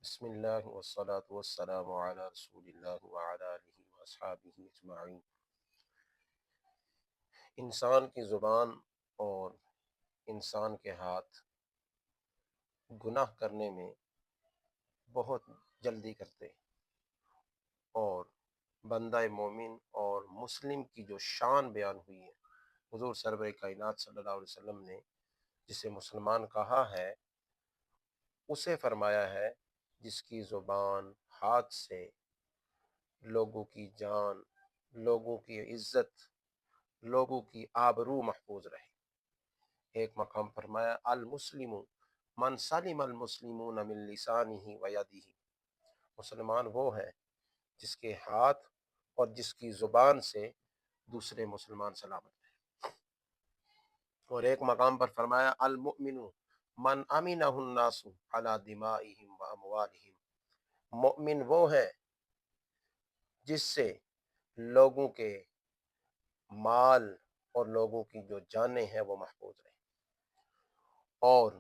بسم اللہ والصلاة والسلام علی رسول اللہ وعلی آلہ واصحابہ اجمعین۔ انسان کی زبان اور انسان کے ہاتھ گناہ کرنے میں بہت جلدی کرتے ہیں، اور بندہ مومن اور مسلم کی جو شان بیان ہوئی ہے، حضور سرور کائنات صلی اللہ علیہ وسلم نے جسے مسلمان کہا ہے، اسے فرمایا ہے جس کی زبان ہاتھ سے لوگوں کی جان، لوگوں کی عزت، لوگوں کی آبرو محفوظ رہے۔ ایک مقام فرمایا المسلم من سلم المسلمون من لسانہ و یدہ، مسلمان وہ ہے جس کے ہاتھ اور جس کی زبان سے دوسرے مسلمان سلامت رہے۔ اور ایک مقام پر فرمایا المؤمن من امنہ الناس علی دمائہم و اموالہم، مؤمن وہ ہے جس سے لوگوں کے مال اور لوگوں کی جو جانیں ہیں وہ محفوظ رہیں۔ اور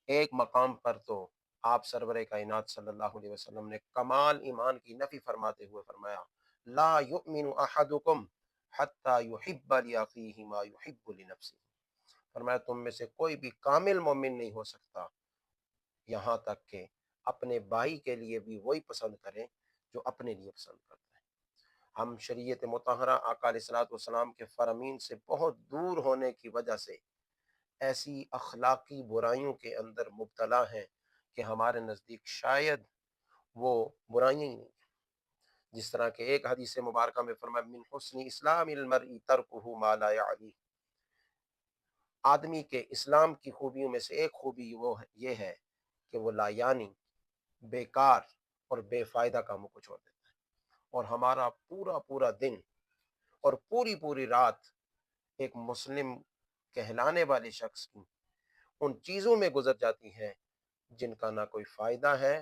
ایک مقام پر تو آپ سرور کائنات صلی اللہ علیہ وسلم نے کمال ایمان کی نفی فرماتے ہوئے فرمایا لا یؤمن احدکم حتی یحب لاخیہ ما یحب لنفسہ، فرمایا تم میں سے کوئی بھی کامل مومن نہیں ہو سکتا یہاں تک کہ اپنے بھائی کے لیے بھی وہی پسند کریں جو اپنے لیے پسند کرتا ہے۔ ہم شریعت مطہرہ آقا علیہ الصلوۃ والسلام کے فرامین سے بہت دور ہونے کی وجہ سے ایسی اخلاقی برائیوں کے اندر مبتلا ہیں کہ ہمارے نزدیک شاید وہ برائیاں ہی نہیں۔ جس طرح کہ ایک حدیث مبارکہ میں فرمایا من حسن اسلام المرء ترکہ ما لا یعنی، آدمی کے اسلام کی خوبیوں میں سے ایک خوبی یہ ہے کہ وہ لا یعنی، بیکار اور بے فائدہ کاموں کو چھوڑ دیتا ہے۔ اور ہمارا پورا پورا دن اور پوری پوری رات ایک مسلم کہلانے والے شخص کی ان چیزوں میں گزر جاتی ہے جن کا نہ کوئی فائدہ ہے،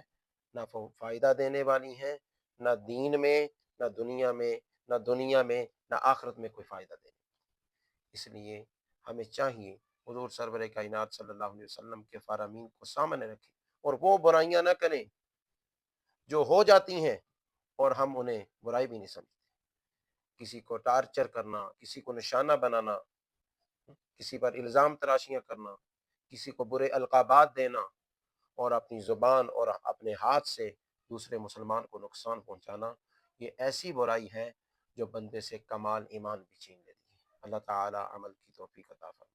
نہ فائدہ دینے والی ہیں، نہ دین میں، نہ دنیا میں نہ آخرت میں کوئی فائدہ دینے۔ اس لیے ہمیں چاہیے حضور سرور کائنات صلی اللہ علیہ وسلم کے فرامین کو سامنے رکھیں اور وہ برائیاں نہ کریں جو ہو جاتی ہیں اور ہم انہیں برائی بھی نہیں سمجھتے۔ کسی کو ٹارچر کرنا، کسی کو نشانہ بنانا، کسی پر الزام تراشیاں کرنا، کسی کو برے القابات دینا اور اپنی زبان اور اپنے ہاتھ سے دوسرے مسلمان کو نقصان پہنچانا، یہ ایسی برائی ہے جو بندے سے کمال ایمان بھی چھین لیتی ہے۔ اللہ تعالی عمل کی توفیق عطا فرمائے۔